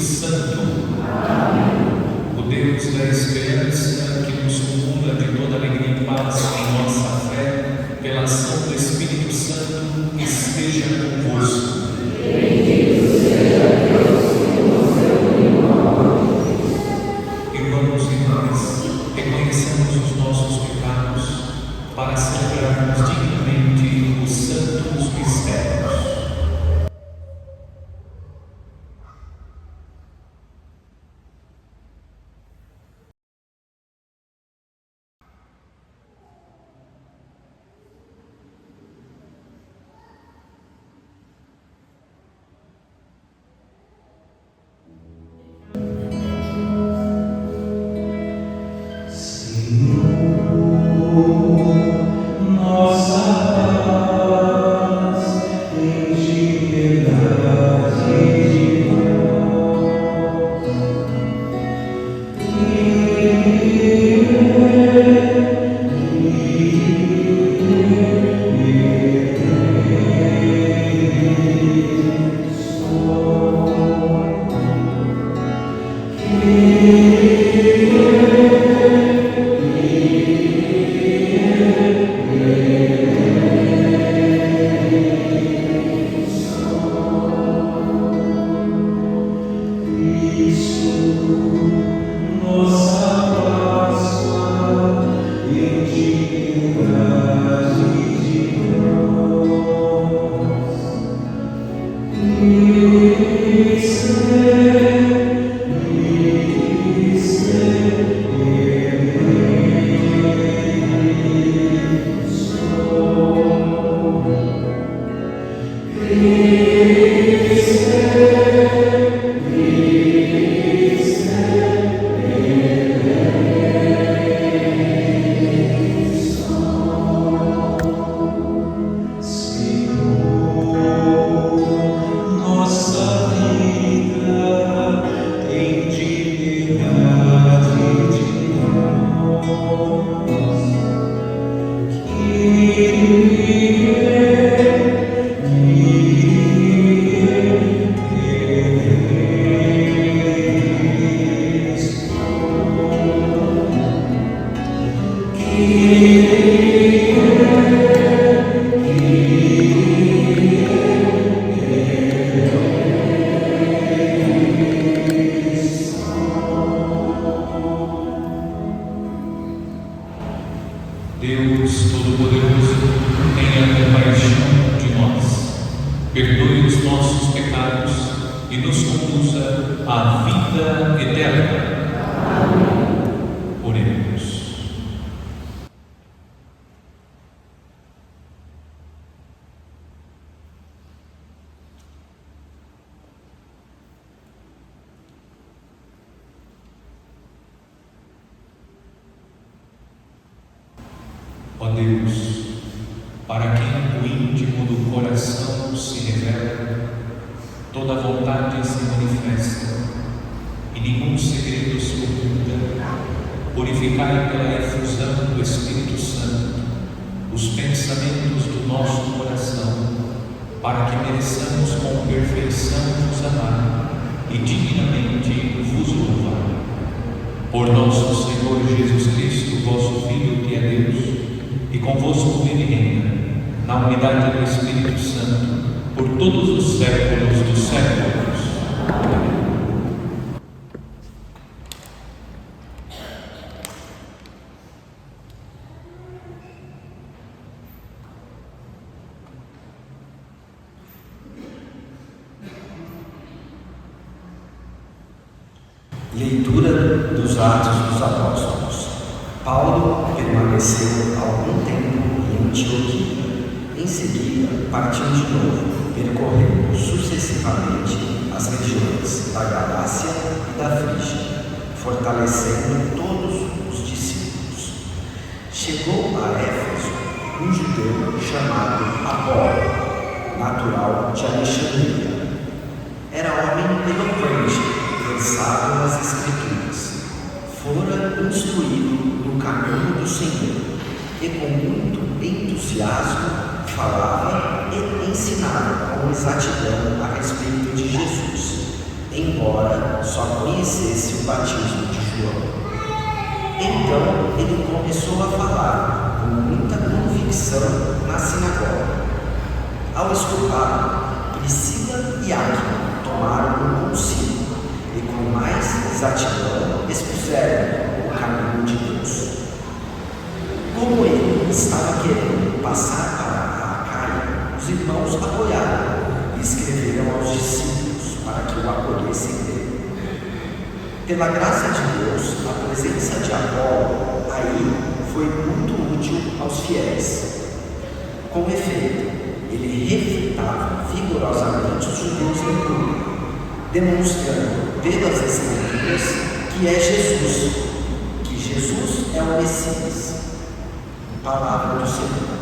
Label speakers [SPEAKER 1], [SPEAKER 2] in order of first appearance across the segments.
[SPEAKER 1] Santo. O Deus da esperança que nos cumula de toda alegria e paz em nossa fé, pela ação do Espírito Santo, esteja convosco. Irmãos e irmãs, reconhecemos os nossos pecados para celebrarmos dignamente os santos mistérios. Deus Todo-Poderoso, tenha compaixão de nós, perdoe os nossos pecados e nos conduza à vida eterna. Amém. Oremos. Ó Deus, para quem o íntimo do coração se revela, toda vontade se manifesta e nenhum segredo se oculta, purificai pela efusão do Espírito Santo os pensamentos do nosso coração, para que mereçamos com perfeição vos amar e dignamente vos louvar. Por nosso Senhor Jesus Cristo, vosso Filho, que é Deus, e convosco vive e reina, na unidade do Espírito Santo, por todos os séculos dos séculos. Amém.
[SPEAKER 2] Leitura dos Atos dos Apóstolos. Paulo permaneceu algum tempo em Antioquia. Em seguida, partiu de novo, percorrendo sucessivamente as regiões da Galácia e da Frígia, fortalecendo todos os discípulos. Chegou a Éfeso um judeu chamado Apolo, natural de Alexandria. Era homem eloquente, versado nas Escrituras. Fora instruído no caminho do Senhor e com muito entusiasmo falava e ensinava com exatidão a respeito de Jesus. embora só conhecesse o batismo de João. Então ele começou a falar com muita convicção na sinagoga. Ao escutar, Priscila e Áquila tomaram o consigo e com mais exatidão expuseram o caminho de Deus. Como ele estava querendo passar para a Acaia, os irmãos apoiaram e escreveram aos discípulos para que o acolhessem dele. Pela graça de Deus, a presença de Apolo aí foi muito útil aos fiéis. Com efeito, ele refutava vigorosamente os judeus em público, demonstrando pelas Escrituras que Jesus é o Messias. Palavra do Senhor.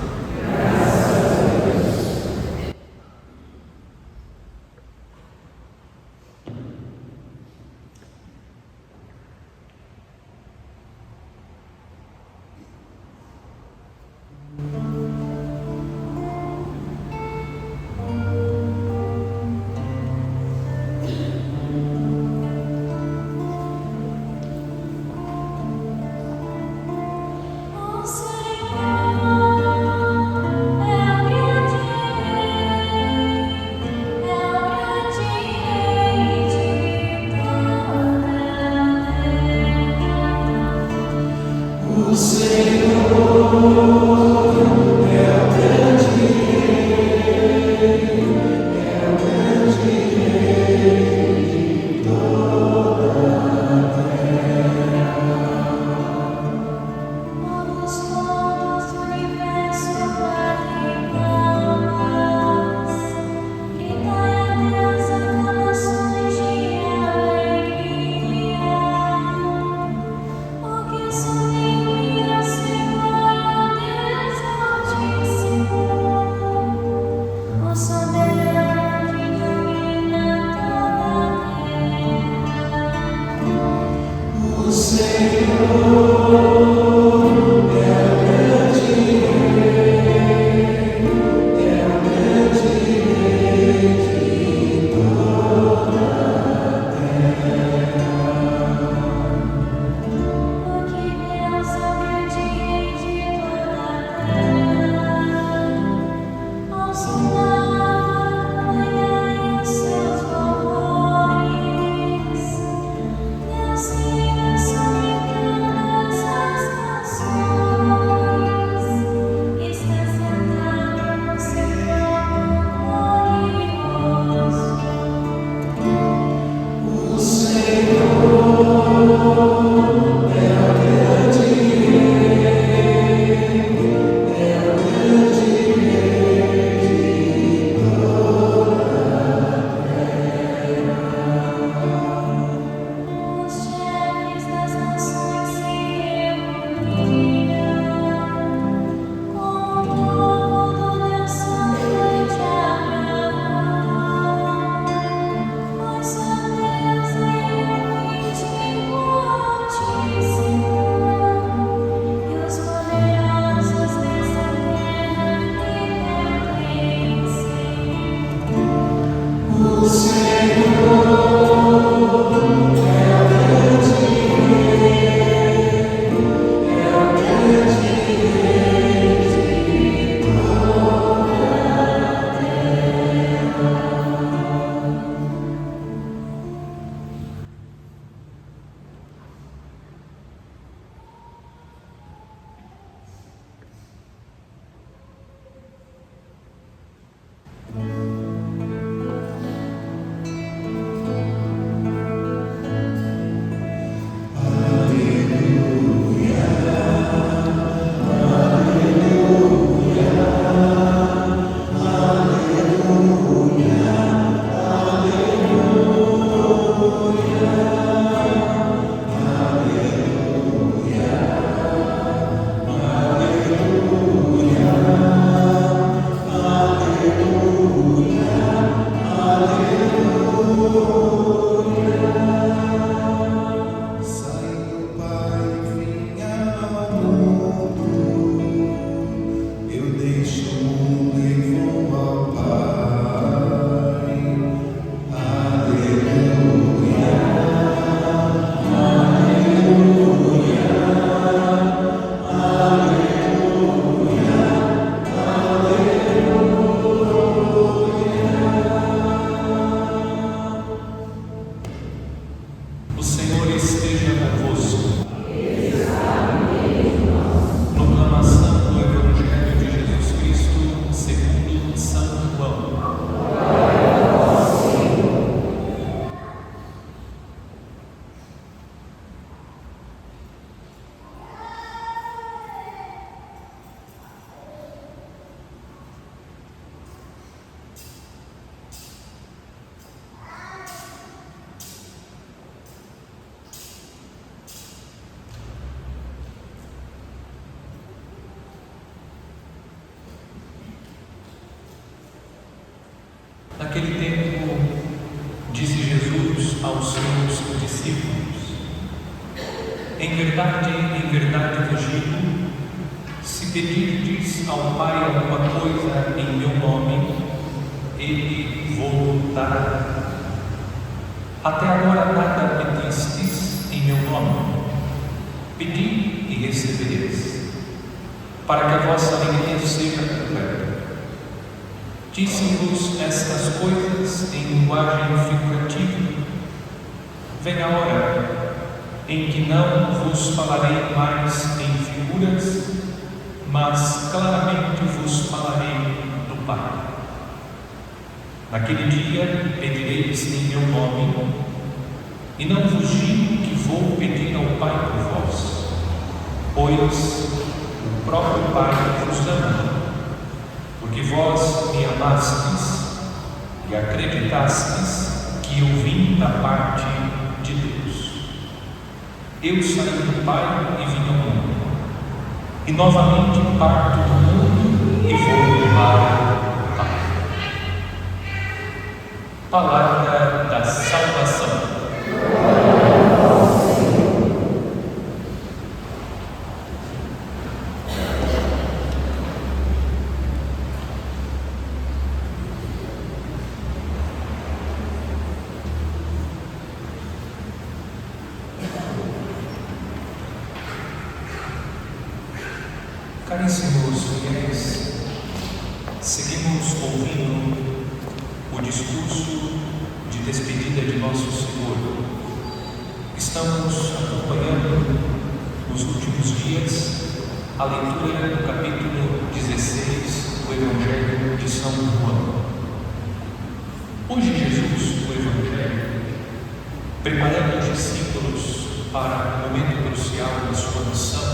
[SPEAKER 1] Senhor esteja convosco. Proclamação do Evangelho de Jesus Cristo segundo São João. Naquele tempo, disse Jesus aos seus discípulos: em verdade vos digo, se pedirdes ao Pai alguma coisa em meu nome, Ele vos dará. Até agora nada pedistes em meu nome. Pedi e recebereis, para que a vossa alegria seja completa. Disse-vos estas coisas em linguagem figurativa. Vem a hora em que não vos falarei mais em figuras, mas claramente vos falarei do Pai. Naquele dia pedireis em meu nome, e não vos digo que vou pedir ao Pai por vós, pois o próprio Pai vos ama, porque vós me amastes e acreditastes que eu vim da parte de Deus. Eu saí do Pai e vim ao mundo, e novamente parto do mundo e vou para o Pai. Palavra da salvação. Caríssimos fiéis, seguimos ouvindo o discurso de despedida de Nosso Senhor. Estamos acompanhando nos últimos dias a leitura do capítulo 16 do Evangelho de São João. Hoje Jesus, no Evangelho, preparando os discípulos para o momento crucial da sua missão,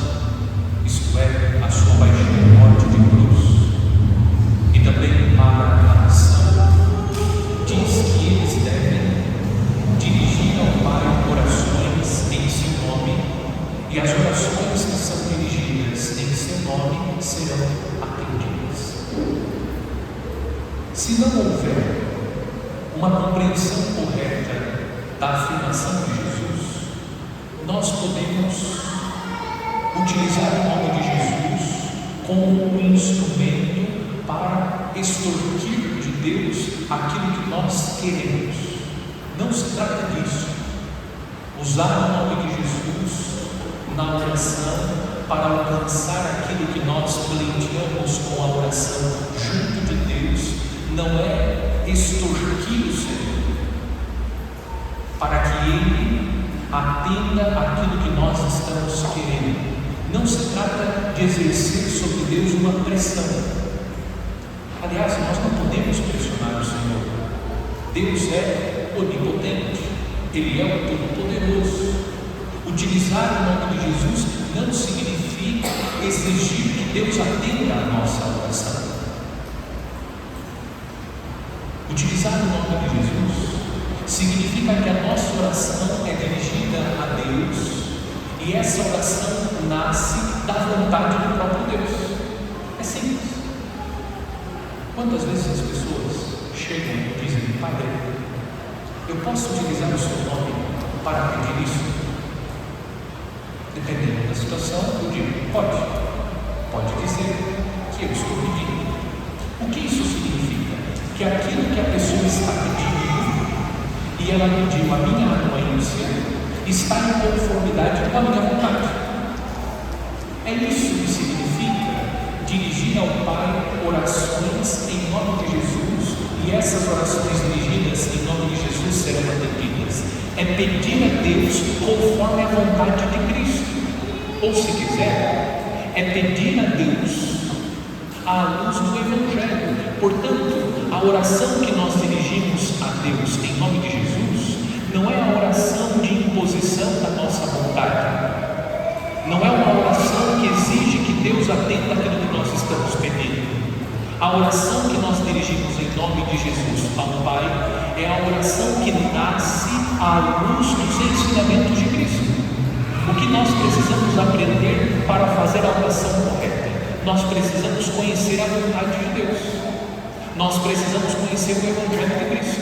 [SPEAKER 1] isto é, a sua paixão e morte de cruz, e também para a missão, diz que eles devem dirigir ao Pai orações em seu nome, e as orações que são dirigidas em seu nome serão atendidas. Se não houver uma compreensão correta da afirmação de Jesus, nós podemos utilizar o nome de Jesus como um instrumento para extorquir de Deus aquilo que nós queremos. Não se trata disso. Usar o nome de Jesus na oração para alcançar aquilo que nós pleiteamos com a oração junto de Deus não é extorquir o Senhor para que Ele atenda aquilo que nós estamos querendo. Não se trata de exercer sobre Deus uma pressão. Aliás, nós não podemos pressionar o Senhor. Deus é onipotente, Ele é o Todo-Poderoso. Utilizar o nome de Jesus não significa exigir que Deus atenda a nossa oração. Utilizar o nome de Jesus significa que a nossa oração é dirigida a Deus, e essa oração nasce da vontade do próprio Deus. É simples. Quantas vezes as pessoas chegam e dizem: Padre, eu posso utilizar o seu nome para pedir isso? Dependendo da situação, eu digo: pode dizer que eu estou pedindo. O que isso significa? Que aquilo que a pessoa está pedindo, e ela pediu a minha anuência, está em conformidade com a minha vontade. É isso que significa dirigir ao Pai orações em nome de Jesus, e essas orações dirigidas em nome de Jesus serão atendidas. é pedir a Deus conforme a vontade de Cristo. Ou, se quiser, é pedir a Deus à luz do Evangelho. Portanto, a oração que nós dirigimos a Deus em nome de Jesus não é a oração de imposição da nossa vontade. Não é uma oração que exige que Deus atenda aquilo que nós estamos pedindo. A oração que nós dirigimos em nome de Jesus ao Pai é a oração que nasce à luz dos ensinamentos de Cristo. O que nós precisamos aprender para fazer a oração correta? Nós precisamos conhecer a vontade de Deus. Nós precisamos conhecer o Evangelho de Cristo.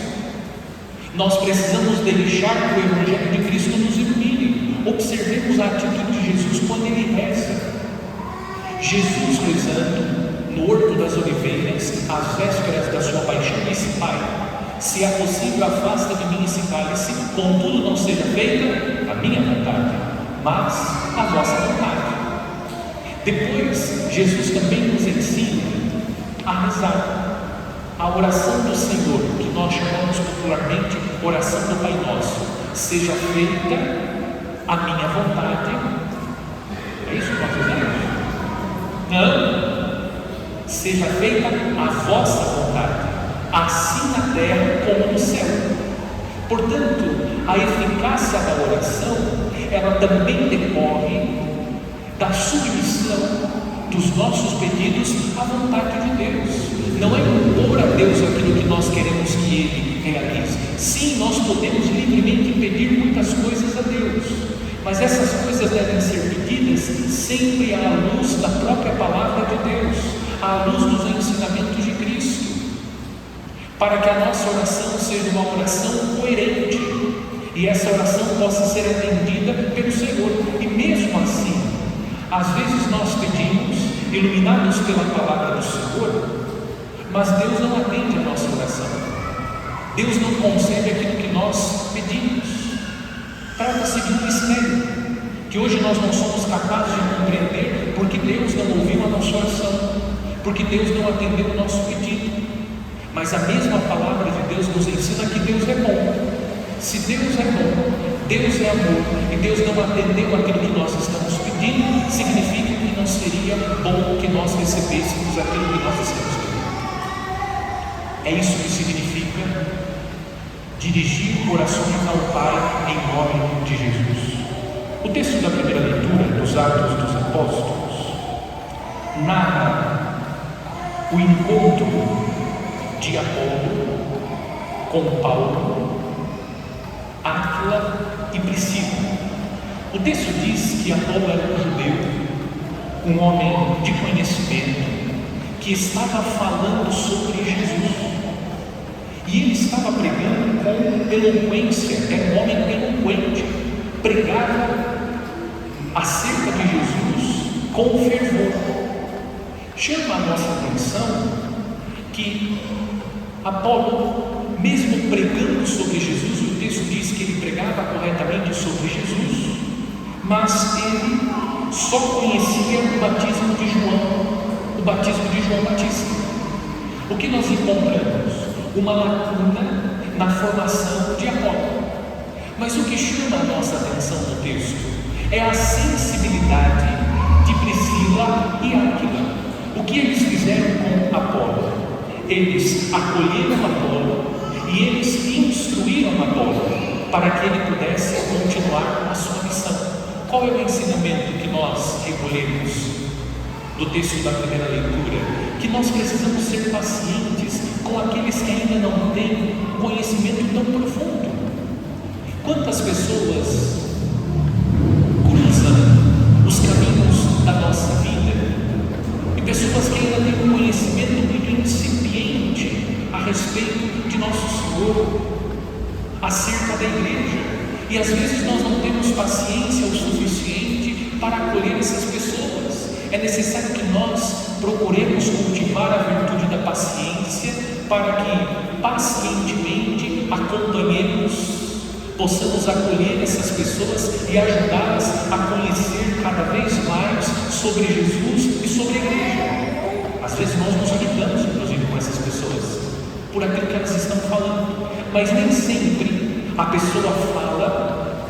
[SPEAKER 1] Nós precisamos deixar que o Evangelho de Cristo nos ilumine. Observemos a atitude de Jesus quando ele reza. Jesus, rezando no Horto das Oliveiras, às vésperas da sua paixão, disse: Pai, se é possível, afasta de mim esse cálice, contudo não seja feita a minha vontade, mas a vossa vontade. Depois, Jesus também nos ensina a rezar a oração do Senhor, que nós chamamos popularmente oração do Pai Nosso. Seja feita a minha vontade. É isso que nós fazemos? Não. Seja feita a vossa vontade, assim na terra como no céu. Portanto, a eficácia da oração, ela também decorre da submissão dos nossos pedidos à vontade de Deus. Não é impor a Deus aquilo que nós queremos que Ele realize. Sim, nós podemos livremente pedir muitas coisas a Deus, mas essas coisas devem ser pedidas sempre à luz da própria palavra de Deus, à luz dos ensinamentos de Cristo, para que a nossa oração seja uma oração coerente e essa oração possa ser atendida pelo Senhor. E mesmo assim, às vezes nós pedimos, iluminados pela palavra do Senhor, mas Deus não atende a nossa oração. Deus não concede aquilo que nós pedimos. Trata-se de um mistério que hoje nós não somos capazes de compreender, porque Deus não ouviu a nossa oração, porque Deus não atendeu o nosso pedido. Mas a mesma palavra de Deus nos ensina que Deus é bom. Se Deus é bom, Deus é amor, e Deus não atendeu aquilo que nós estamos pedindo, significa que não seria bom que nós recebêssemos aquilo que nós estamos pedindo. É isso que significa dirigir orações ao Pai em nome de Jesus. O texto da primeira leitura dos Atos dos Apóstolos narra o encontro de Apolo com Paulo, Áquila e Priscila. O texto diz que Apolo era um judeu, um homem de conhecimento, que estava falando sobre Jesus. E ele estava pregando com eloquência, era um homem eloquente, pregava acerca de Jesus com fervor. Chama a nossa atenção que Apolo, mesmo pregando sobre Jesus, o texto diz que ele pregava corretamente sobre Jesus, mas ele só conhecia o batismo de João, o batismo de João Batista. O que nós encontramos? Uma lacuna na formação de Apolo. Mas o que chama a nossa atenção no texto é a sensibilidade de Priscila e Áquila. O que eles fizeram com Apolo? Eles acolheram Apolo e eles instruíram Apolo para que ele pudesse continuar a sua missão. Qual é o ensinamento que nós recolhemos do texto da primeira leitura? Que nós precisamos ser pacientes com aqueles que ainda não têm conhecimento tão profundo. Quantas pessoas cruzam os caminhos da nossa vida, e pessoas que ainda têm um conhecimento muito incipiente a respeito de nosso Senhor, acerca da igreja, e às vezes nós não temos paciência o suficiente para acolher essas pessoas. É necessário que nós procuremos cultivar a virtude da paciência, para que pacientemente acompanhemos, possamos acolher essas pessoas e ajudá-las a conhecer cada vez mais sobre Jesus e sobre a igreja. Às vezes nós nos irritamos, inclusive, com essas pessoas, por aquilo que elas estão falando, mas nem sempre a pessoa fala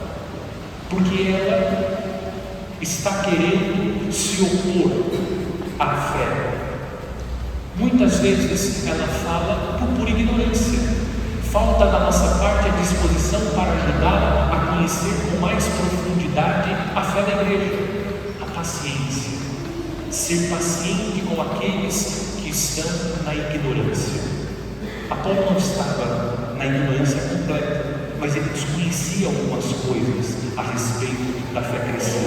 [SPEAKER 1] porque ela está querendo se opor à fé. Muitas vezes ela fala por ignorância. Falta da nossa parte a disposição para ajudá-la a conhecer com mais profundidade a fé da igreja. A paciência. Ser paciente com aqueles que estão na ignorância. Apolo não estava na ignorância completa, mas ele desconhecia algumas coisas a respeito da fé cristã.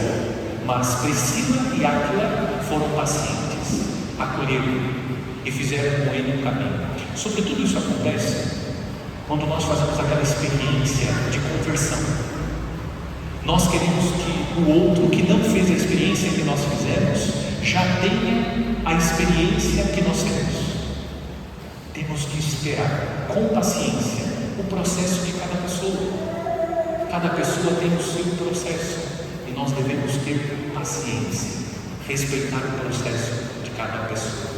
[SPEAKER 1] Mas Priscila e Áquila foram pacientes, acolheram e fizeram com ele um caminho. Sobre tudo isso acontece quando nós fazemos aquela experiência de conversão. Nós queremos que o outro que não fez a experiência que nós fizemos já tenha a experiência que nós temos. Temos que esperar com paciência o processo de cada pessoa. Cada pessoa tem o seu processo e nós devemos ter paciência, respeitar o processo de cada pessoa.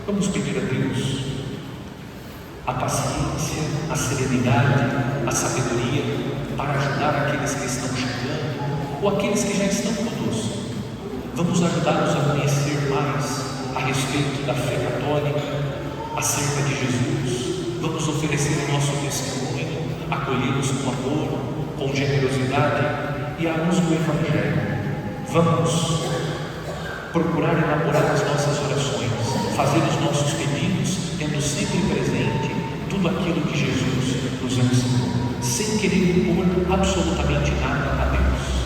[SPEAKER 1] Vamos pedir a Deus a paciência, a serenidade, a sabedoria para ajudar aqueles que estão chegando ou aqueles que já estão conosco. Vamos ajudá-los a conhecer mais a respeito da fé católica, acerca de Jesus. Vamos oferecer o nosso testemunho, acolhê-los com amor, com generosidade e a luz do Evangelho. Vamos procurar elaborar as nossas orações, fazer os nossos pedidos, tendo sempre presente tudo aquilo que Jesus nos ensinou, sem querer impor absolutamente nada a Deus.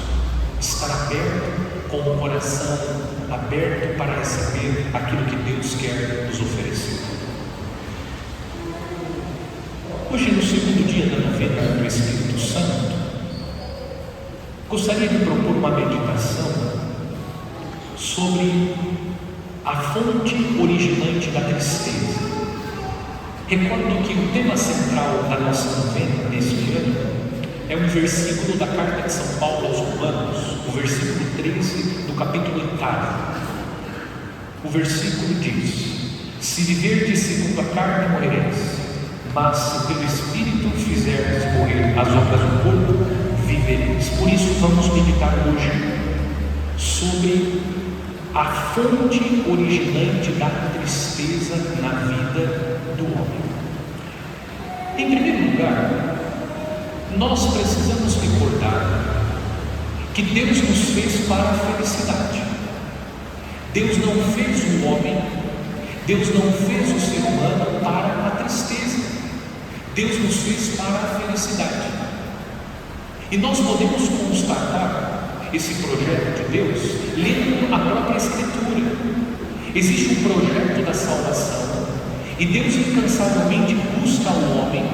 [SPEAKER 1] Estar aberto, com o coração aberto para receber aquilo que Deus quer nos oferecer. Hoje, no segundo dia da novena do Espírito Santo, gostaria de propor uma meditação sobre a fonte originante da tristeza. Recordo que o tema central da nossa novena neste ano é um versículo da carta de São Paulo aos Romanos, o versículo 13 do capítulo 8. O versículo diz: se viverdes segundo a carne, morrereis, mas se pelo Espírito fizerdes morrer as obras do corpo, vivereis. Por isso vamos meditar hoje sobre a fonte originante da tristeza na vida do homem. Em primeiro lugar, nós precisamos recordar que Deus nos fez para a felicidade. Deus não fez o homem, Deus não fez o ser humano para a tristeza. Deus nos fez para a felicidade. E nós podemos constatar esse projeto de Deus lendo a própria Escritura. Existe um projeto da salvação e Deus incansavelmente busca o homem,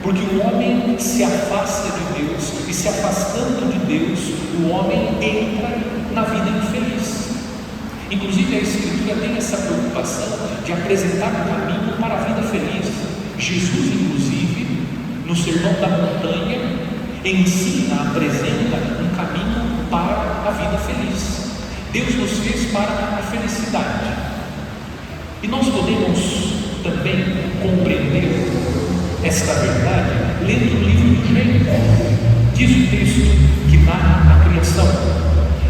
[SPEAKER 1] porque o homem se afasta de Deus e, se afastando de Deus, o homem entra na vida infeliz. Inclusive a Escritura tem essa preocupação de apresentar o caminho para a vida feliz. Jesus, inclusive, no Sermão da Montanha, ensina, apresenta um caminho para a vida feliz. Deus nos fez para a felicidade. E nós podemos também compreender esta verdade lendo o livro do Gênesis. Diz o texto que narra a criação.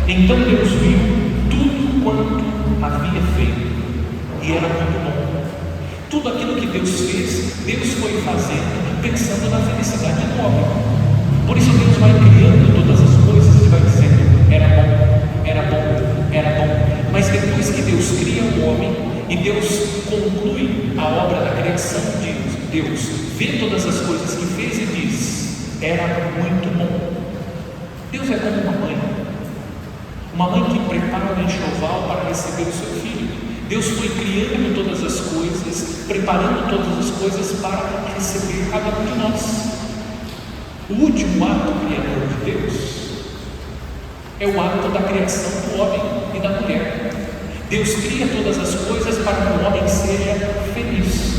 [SPEAKER 1] Então Deus viu tudo quanto havia feito, e era muito bom. Tudo aquilo que Deus fez, Deus foi fazendo pensando na felicidade do homem. Por isso Deus vai criando todas as coisas e vai dizendo: era bom, era bom, era bom. Mas depois que Deus cria o homem e Deus conclui a obra da criação de Deus, vê todas as coisas que fez e diz: era muito bom. Deus é como uma mãe que prepara o enxoval para receber o seu filho. Deus foi criando todas as coisas, preparando todas as coisas para receber cada um de nós. O último ato criador de Deus é o ato da criação do homem e da mulher. Deus cria todas as coisas para que o homem seja feliz.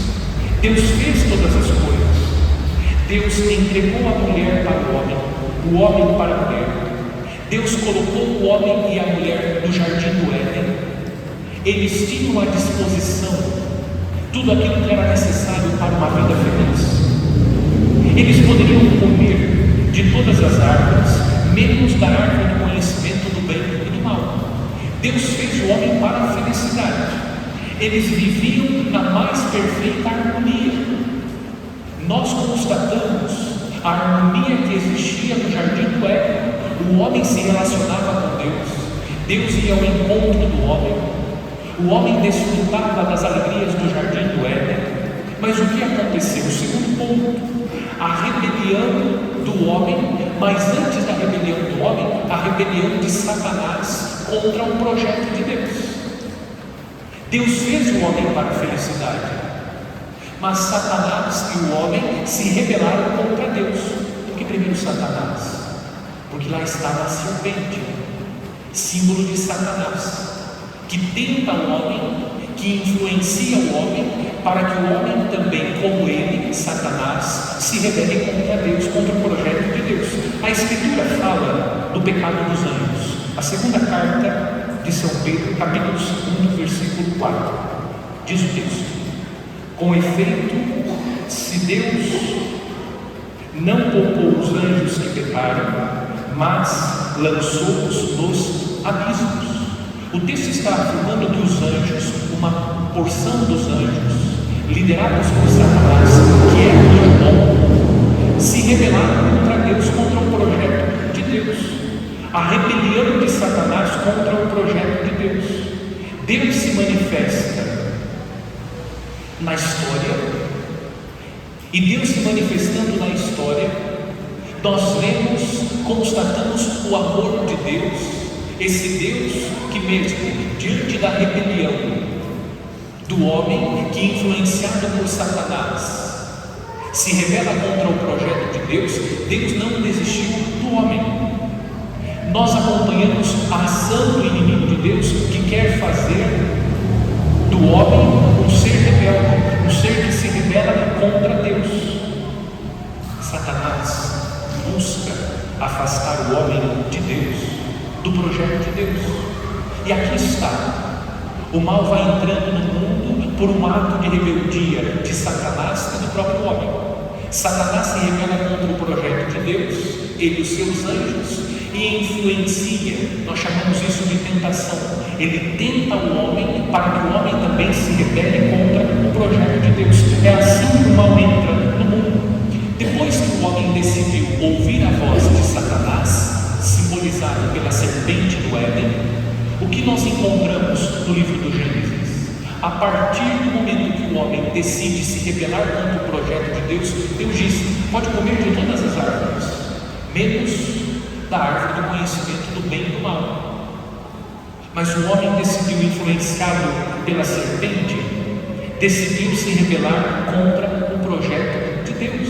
[SPEAKER 1] Deus fez todas as coisas. Deus entregou a mulher para o homem para a mulher. Deus colocou o homem e a mulher no jardim do Éden. Eles tinham à disposição tudo aquilo que era necessário para uma vida feliz. Eles poderiam comer de todas as árvores, menos da árvore do conhecimento do bem e do mal. Deus fez o homem para a felicidade. Eles viviam na mais perfeita harmonia. Nós constatamos a harmonia que existia no jardim do Éden. O homem se relacionava com Deus, Deus ia ao encontro do homem, o homem desfrutava das alegrias do jardim do Éden. Mas o que aconteceu? O segundo ponto, a rebelião do homem, mas antes da rebelião do homem, a rebelião de Satanás contra o projeto de Deus. Deus fez o homem para a felicidade, mas Satanás e o homem se rebelaram contra Deus. Por que primeiro Satanás? Porque lá estava a serpente, símbolo de Satanás, que tenta o homem, que influencia o homem, para que o homem também, como ele, Satanás, se rebele contra Deus, contra o projeto de Deus. A Escritura fala do pecado dos anjos. A segunda carta de São Pedro, capítulo 2, versículo 4, diz o texto: com efeito, se Deus não poupou os anjos que pecaram, mas lançou-os nos abismos. O texto está afirmando que os anjos, uma porção dos anjos, liderados por Satanás, que é muito bom, se rebelaram contra Deus, contra o projeto de Deus. A rebelião de Satanás contra o projeto de Deus. Deus se manifesta na história, e Deus se manifestando na história, nós vemos, constatamos o amor de Deus, esse Deus que mesmo diante da rebelião do homem, que influenciado por Satanás se rebela contra o projeto de Deus, Deus não desistiu do homem. Nós acompanhamos a ação do inimigo de Deus, que quer fazer do homem um ser rebelde, um ser que se rebela contra Deus. Satanás busca afastar o homem de Deus, do projeto de Deus. E aqui está, o mal vai entrando no mundo por um ato de rebeldia de Satanás e do próprio homem. Satanás se rebela contra o projeto de Deus, ele e os seus anjos, e influencia. Nós chamamos isso de tentação. Ele tenta o homem para que o homem também se rebele contra o projeto de Deus. É assim que o mal entra no mundo. Depois que o homem decidiu ouvir a voz de Satanás, simbolizado pela serpente do Éden, o que nós encontramos no livro do Gênesis? A partir do momento que o homem decide se rebelar contra o projeto de Deus, Deus disse: pode comer de todas as árvores, menos da árvore do conhecimento do bem e do mal. Mas o homem decidiu, influenciado pela serpente, decidiu se rebelar contra o projeto de Deus,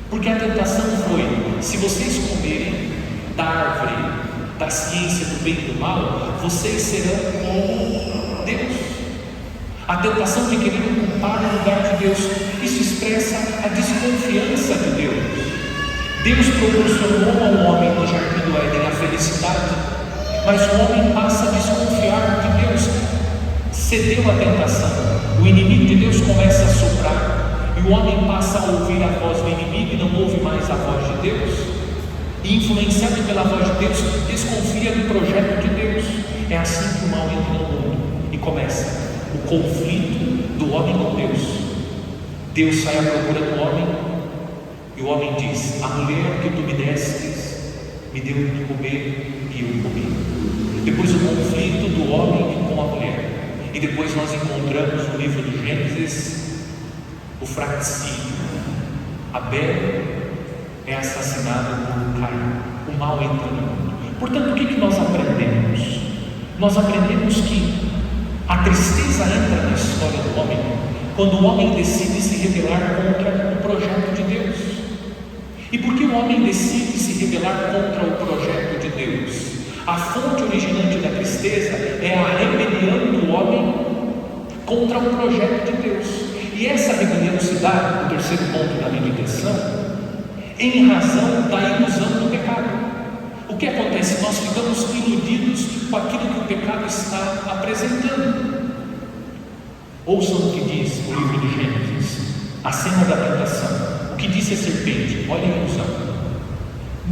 [SPEAKER 1] porque a tentação foi: se vocês comerem da árvore da ciência do bem e do mal, vocês serão como Deus. A tentação de querer ocupar o lugar de Deus, isso expressa a desconfiança de Deus. Deus proporcionou ao homem no jardim do Éden a felicidade, mas o homem passa a desconfiar de Deus, cedeu à tentação. O inimigo de Deus começa a soprar, e o homem passa a ouvir a voz do inimigo e não ouve mais a voz de Deus, e influenciado pela voz de Deus, desconfia do projeto de Deus. É assim que o mal entra no mundo, e começa o conflito do homem com Deus. Deus sai à procura do homem, e o homem diz: a mulher que tu me destes me deu de comer e eu comi. Depois o conflito do homem com a mulher, e depois nós encontramos no livro do Gênesis o fratricídio. Abel é assassinado por Caim. O mal entra no mundo. Portanto, o que nós aprendemos? Nós aprendemos que a tristeza entra na história do homem quando o homem decide se rebelar contra o projeto de Deus. E por que o homem decide se rebelar contra o projeto de Deus? A fonte originante da tristeza é a rebelião do homem contra o projeto de Deus. E essa rebelião se dá, o terceiro ponto da meditação, em razão da ilusão do pecado. O que acontece? Nós ficamos iludidos com aquilo que o pecado está apresentando. Ouçam o que diz o livro do Gênesis, a cena da tentação. O que disse a serpente? Olha a ilusão.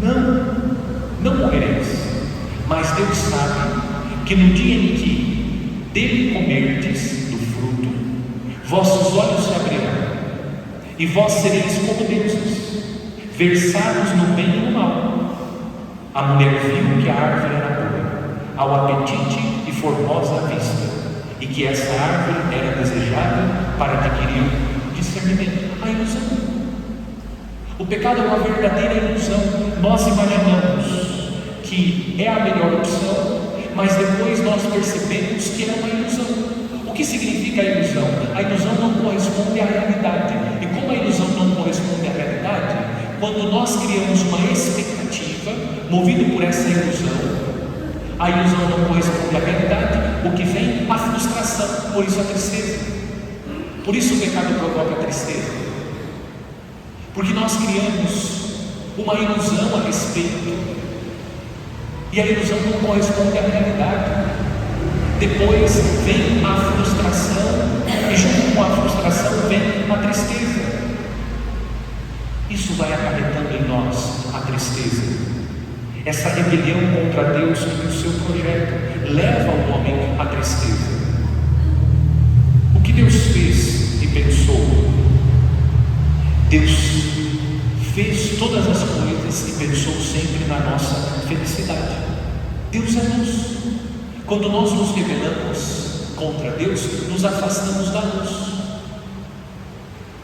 [SPEAKER 1] não morrereis. Mas Deus sabe que no dia em que dele comerdes do fruto, vossos olhos se abrirão, e vós sereis como deuses, versados no bem e no mal. A mulher viu que a árvore era boa ao apetite e formosa à vista, e que essa árvore era desejada para adquirir discernimento. A ilusão. O pecado é uma verdadeira ilusão. Nós imaginamos que é a melhor opção, mas depois nós percebemos que é uma ilusão. O que significa a ilusão? A ilusão não corresponde à realidade. E como a ilusão não corresponde à realidade, quando nós criamos uma expectativa, movido por essa ilusão, a ilusão não corresponde à realidade, o que vem? A frustração, por isso a tristeza. Por isso o pecado provoca a tristeza. Porque nós criamos uma ilusão a respeito, e a ilusão não corresponde à realidade. Depois vem a frustração, e junto com a frustração vem a tristeza. Isso vai acarretando em nós a tristeza. Essa rebelião contra Deus e o seu projeto leva o homem à tristeza. O que Deus fez e pensou? Deus fez todas as coisas e pensou sempre na nossa felicidade. Deus é luz. Quando nós nos rebelamos contra Deus, nos afastamos da luz.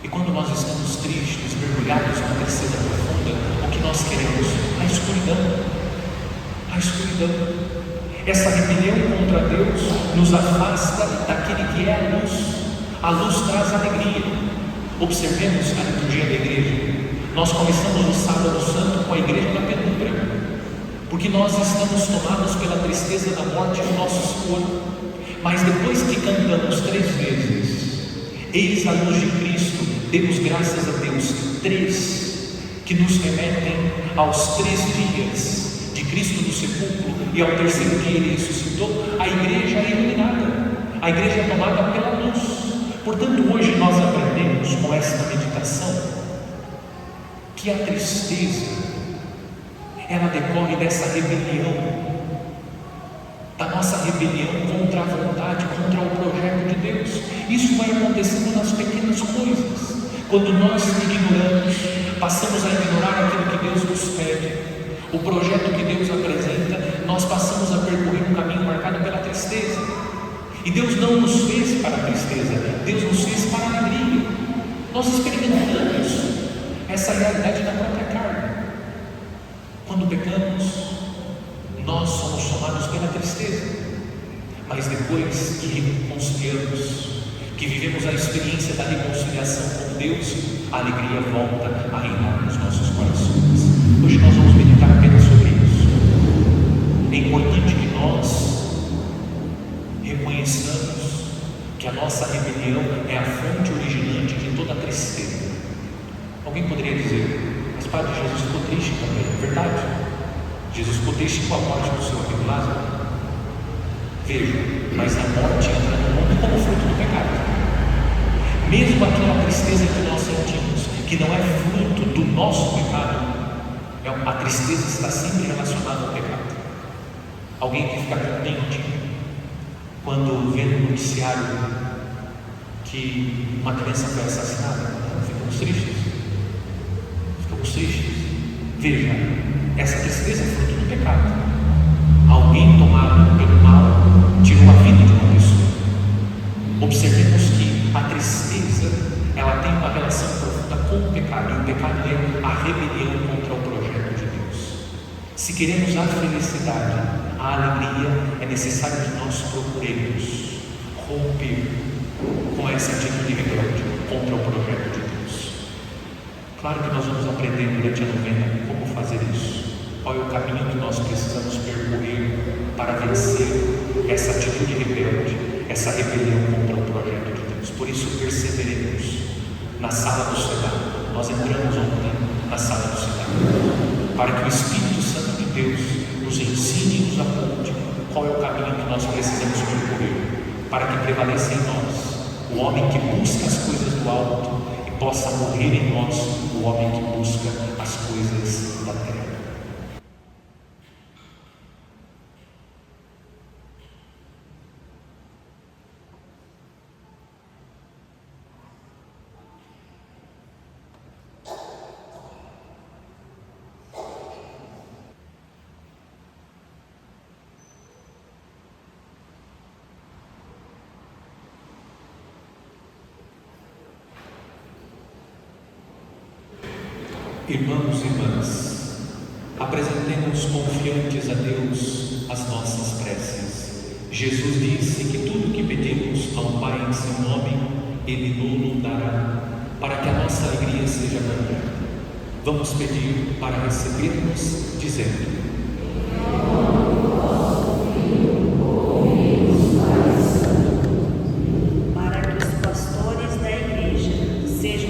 [SPEAKER 1] E quando nós estamos tristes, mergulhados numa tristeza profunda, o que nós queremos? A escuridão. A escuridão. Essa rebelião contra Deus nos afasta daquele que é a luz. A luz traz alegria. Observemos a liturgia da igreja. Nós começamos o sábado santo com a igreja da penumbra, porque nós estamos tomados pela tristeza da morte do nosso Senhor. Mas depois que cantamos 3 vezes, eis a luz de Cristo, demos graças a Deus, 3, que nos remetem aos 3 dias de Cristo no sepulcro, e ao 3º dia Ele ressuscitou, a igreja é iluminada, a igreja é tomada pela luz. Portanto, hoje nós aprendemos com esta meditação que a tristeza, ela decorre dessa rebelião, da nossa rebelião contra a vontade, contra o projeto de Deus. Isso vai acontecendo nas pequenas coisas. Quando nós ignoramos, passamos a ignorar aquilo que Deus nos pede, o projeto que Deus apresenta, nós passamos a percorrer um caminho marcado pela tristeza. E Deus não nos fez para a tristeza, Deus nos fez para a alegria. Nós experimentamos essa realidade da própria carne. Quando pecamos, nós somos tomados pela tristeza, mas depois que reconciliamos, que vivemos a experiência da reconciliação com Deus, a alegria volta a reinar nos nossos corações. Hoje nós vamos meditar apenas sobre isso. É importante que nós reconheçamos que a nossa rebelião é a fonte originante de toda a tristeza. Alguém poderia dizer, mas Padre, Jesus ficou triste também, é verdade? Jesus ficou triste com a morte do seu amigo Lázaro. Veja, mas a morte entra no mundo como fruto do pecado. Mesmo aquela tristeza que nós sentimos, que não é fruto do nosso pecado, a tristeza está sempre relacionada ao pecado. Alguém que fica contente quando vê no noticiário que uma criança foi assassinada? Ficamos tristes. Ficamos tristes. Veja, essa tristeza é fruto do pecado. Alguém tomado pelo mal tirou a vida de uma pessoa. Observemos que a tristeza, ela tem uma relação profunda com o pecado, e o pecado é a rebelião contra o projeto de Deus. Se queremos a felicidade, a alegria, é necessário que nós procuremos romper com essa atitude rebelde contra o projeto de Deus. Claro que nós vamos aprender durante a novena como fazer isso. Qual é o caminho que nós precisamos percorrer para vencer essa atitude rebelde, essa rebelião contra o projeto de Deus. Por isso perseveremos na sala do cenário. Nós entramos ontem na sala do cenário, para que o Espírito Santo de Deus nos ensine e nos aponte qual é o caminho que nós precisamos percorrer, para que prevaleça em nós o homem que busca as coisas do alto e possa morrer em nós o homem que busca as coisas da terra. Irmãos e irmãs, apresentemos confiantes a Deus as nossas preces. Jesus disse que tudo que pedimos ao Pai em seu nome, Ele nos dará, para que a nossa alegria seja completa. Vamos pedir para recebermos, dizendo:
[SPEAKER 3] para que os pastores da igreja sejam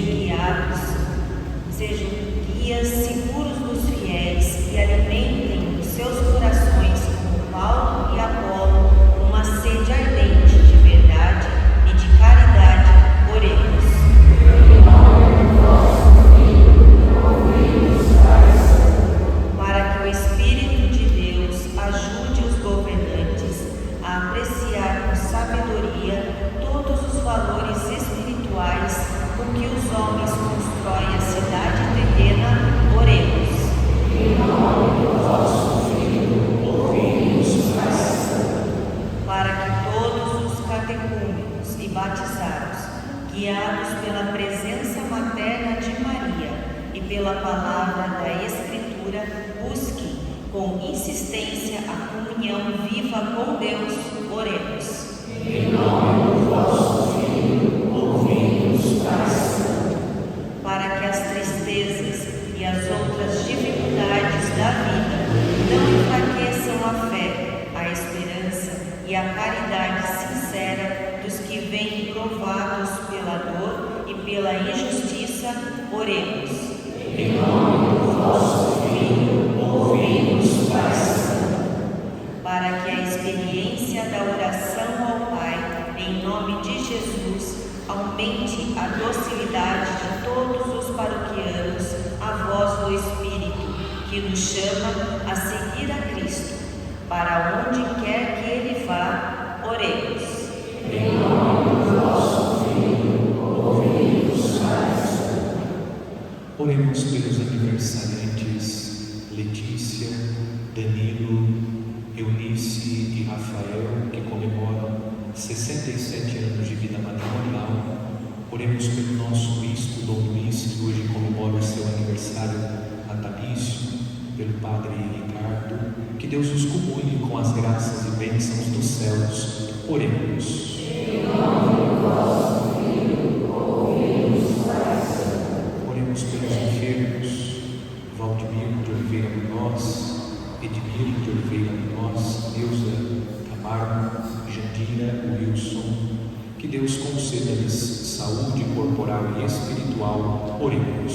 [SPEAKER 3] guias seguros dos fiéis e alimentem os seus corações como Paulo e Apolo, uma sede ardente de verdade e de caridade. Oremos. Para que o Espírito de Deus ajude os governantes a apreciar com sabedoria todos os valores espirituais com que os homens constroem a cidade terrena. Oremos. Em nome do vosso Filho, ouvi-nos, para que todos os catecúmenos e batizados, guiados pela presença materna de Maria e pela palavra da Escritura, busquem com insistência a comunhão viva com Deus. Oremos. Em nome do vosso Filho, ouvi-nos, Pai Santo. Para que as tristezas e as outras dificuldades da vida não enfraqueçam a fé, a esperança e a caridade sincera dos que vêm provados pela dor e pela injustiça. Oremos. Em nome do vosso Filho, ouvi-nos, Pai Santo. Para que a experiência da oração ao Pai, em nome de Jesus, aumente a docilidade de todos os paroquianos à voz do Espírito, que nos chama a seguir a Cristo, para onde quer que Ele vá. Oremos. Em nome do vosso Filho, ouvi-nos, Pai Santo.
[SPEAKER 1] Oremos pelos aniversariantes Letícia, Danilo, Eunice e Rafael, que comemoram 67 anos de vida matrimonial. Oremos pelo nosso bispo Dom Luiz, que hoje comemora o seu aniversário natalício, pelo Padre Ricardo, que Deus os comune com as graças e bênçãos dos céus. Oremos.
[SPEAKER 3] Em nome do vosso Filho, ouvi-nos, Pai Santo.
[SPEAKER 1] Oremos pelos enfermos, Valdemir de Oliveira Munhoz, Edmir de Oliveira Munhoz, Neuza Camargo, Jandira Wilson. Que Deus conceda-lhes saúde corporal e espiritual. Oremos.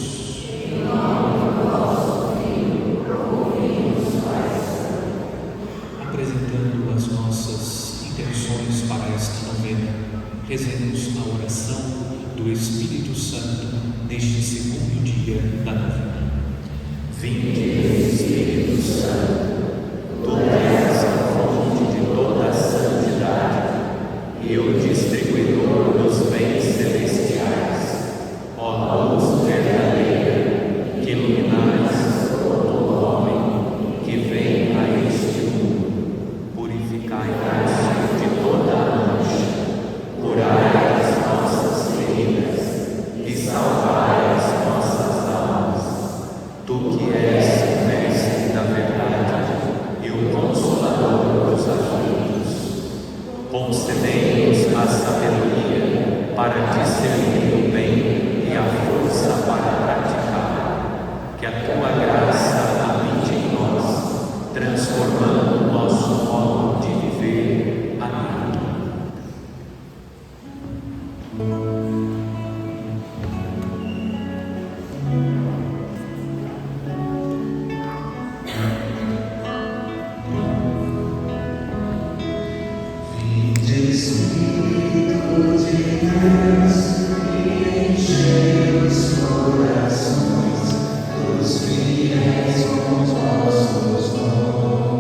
[SPEAKER 3] Em nome do vosso Filho, ouvi-nos, Pai Santo.
[SPEAKER 1] Apresentando as nossas intenções para esta novena, rezemos a oração do Espírito Santo neste segundo dia da novena.
[SPEAKER 2] Vinde, Espírito Santo, tu és a fonte de toda a santidade e o distribuidor dos bens celestiais. Ó luz verdadeira, que iluminais todo homem que vem a este mundo, purificai-nos de toda a mancha, curai as nossas feridas e salvai as nossas almas. Tu que és o mestre da verdade e o consolador dos aflitos, concedei-nos a sabedoria para discernir o bem e a força para praticar. Que a tua graça habite em nós, transformando o nosso modo de viver. Amém.
[SPEAKER 4] Corações dos fiéis com os vossos dons.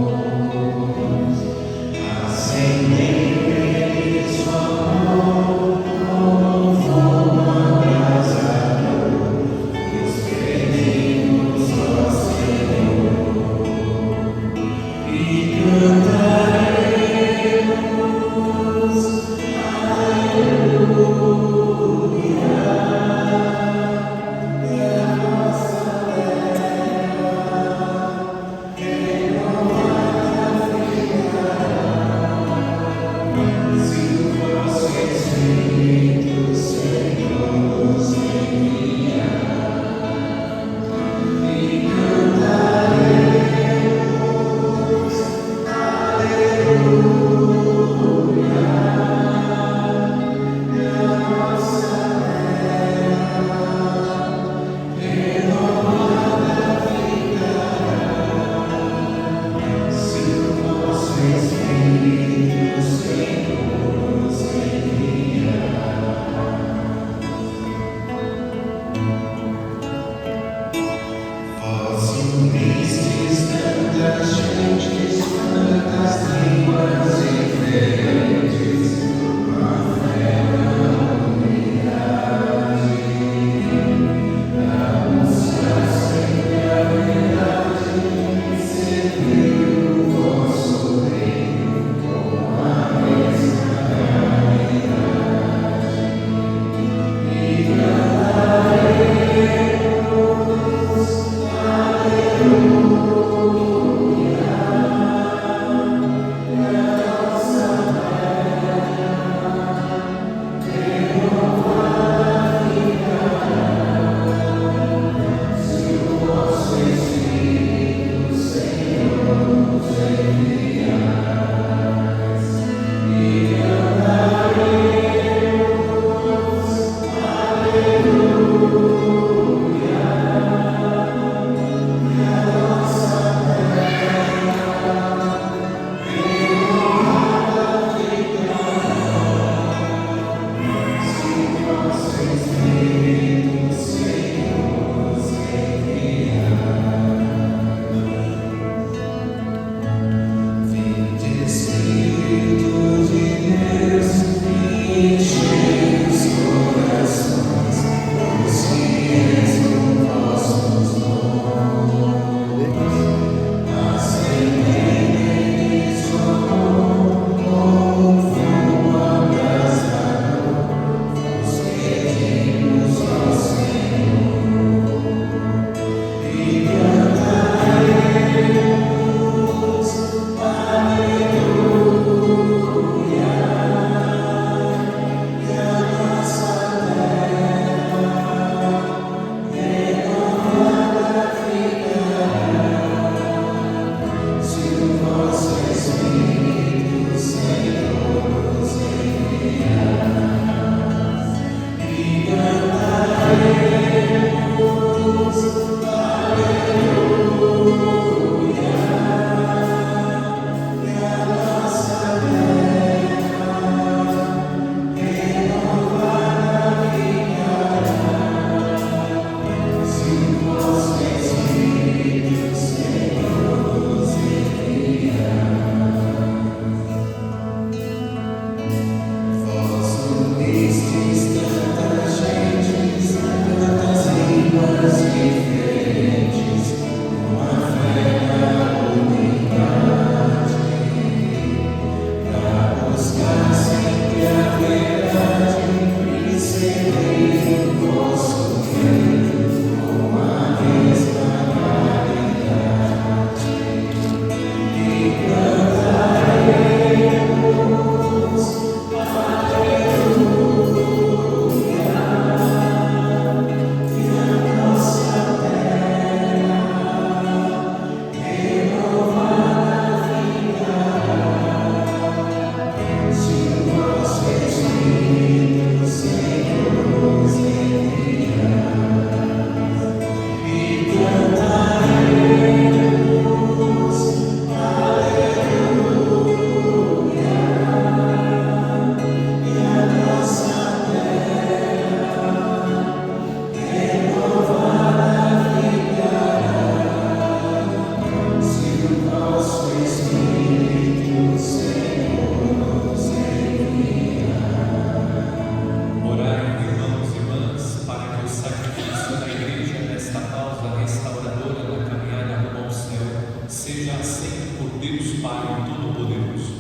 [SPEAKER 1] sempre por Deus Pai Todo-Poderoso.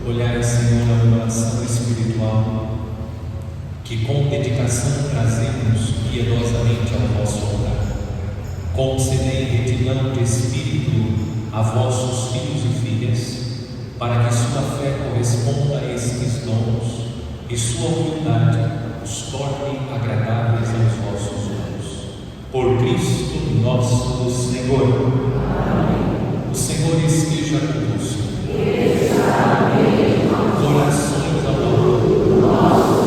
[SPEAKER 1] Olhai, Senhor, a oração espiritual que com dedicação trazemos piedosamente ao vosso altar. Concedei retidão de espírito a vossos filhos e filhas, para que sua fé corresponda a estes dons e sua humildade os torne agradáveis aos vossos olhos. Por Cristo nosso Senhor. Amém. O Senhor esteja convosco. Corações ao alto.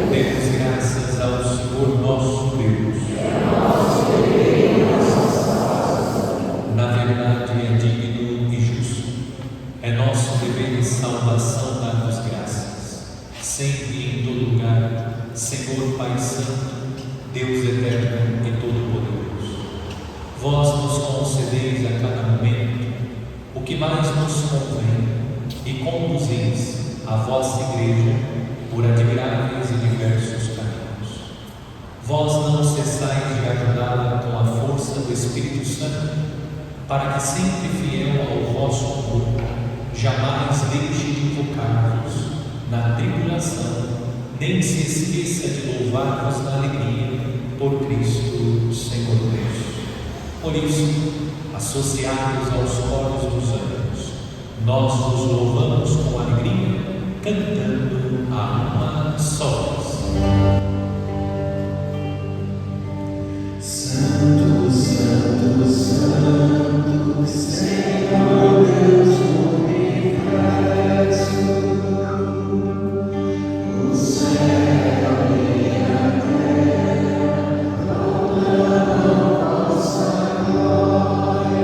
[SPEAKER 1] Demos graças ao Senhor nosso Deus. Na verdade é digno e justo. É nosso dever e salvação dar-vos graças, sempre e em todo lugar, Senhor Pai Santo, Deus eterno e todo-poderoso. Vós nos concedeis a cada momento o que mais nos convém e conduzeis a vossa Igreja por admiráveis e diversos caminhos. Vós não cessais de ajudá-la com a força do Espírito Santo, para que sempre fiel ao vosso amor, jamais deixe de invocar-vos na tribulação, nem se esqueça de louvar-vos na alegria, por Cristo Senhor Deus. Por isso, associados aos coros dos anjos, nós vos louvamos com alegria, cantando a uma só voz. Santo, Santo, Santo, Senhor Deus do universo, o céu e a terra proclamam vossa glória.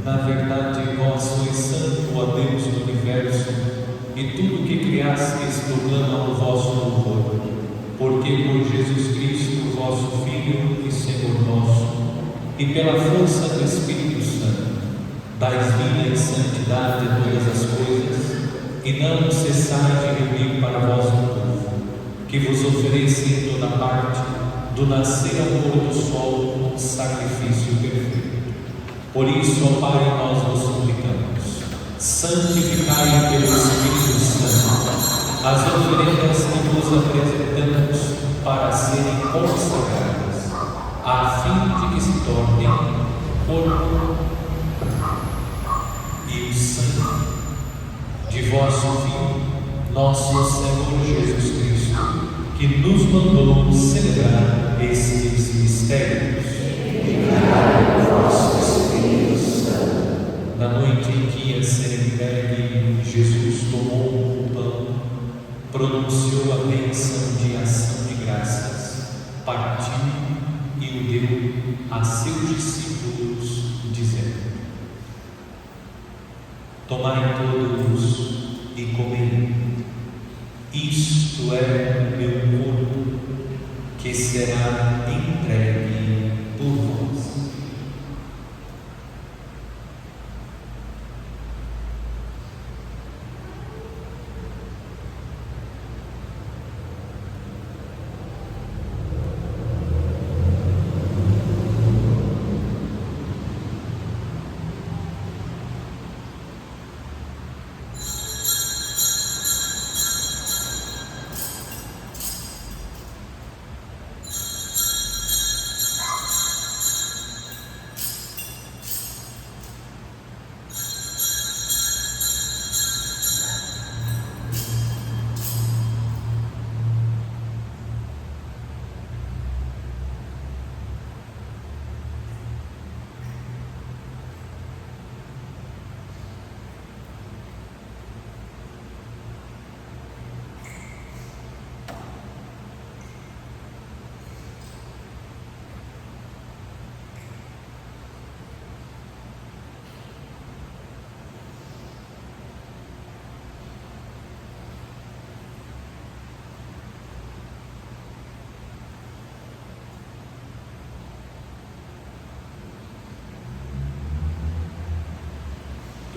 [SPEAKER 1] Na verdade, vós sois santo, ó Deus do universo, e tudo que criastes proclama o vosso louvor, porque por Jesus Cristo, vosso Filho e Senhor nosso, e pela força do Espírito Santo, dais vida e santidade a todas as coisas, e não cessais de reunir para vós o povo, que vos ofereça em toda parte, do nascer ao pôr do sol, um sacrifício perfeito. Por isso, ó Pai, nós vos suplicamos, santificai pelo Espírito Santo as oferendas que vos apresentamos para serem consagradas, a fim de que se tornem corpo e o sangue de vosso Filho, nosso Senhor Jesus Cristo, que nos mandou celebrar estes mistérios. Na noite em que ia ser entregue, Jesus tomou o pão, pronunciou a bênção de ação de graças, partiu e o deu a seus discípulos, dizendo: tomai todos e comei, isto é o meu corpo, que será entregue por vós.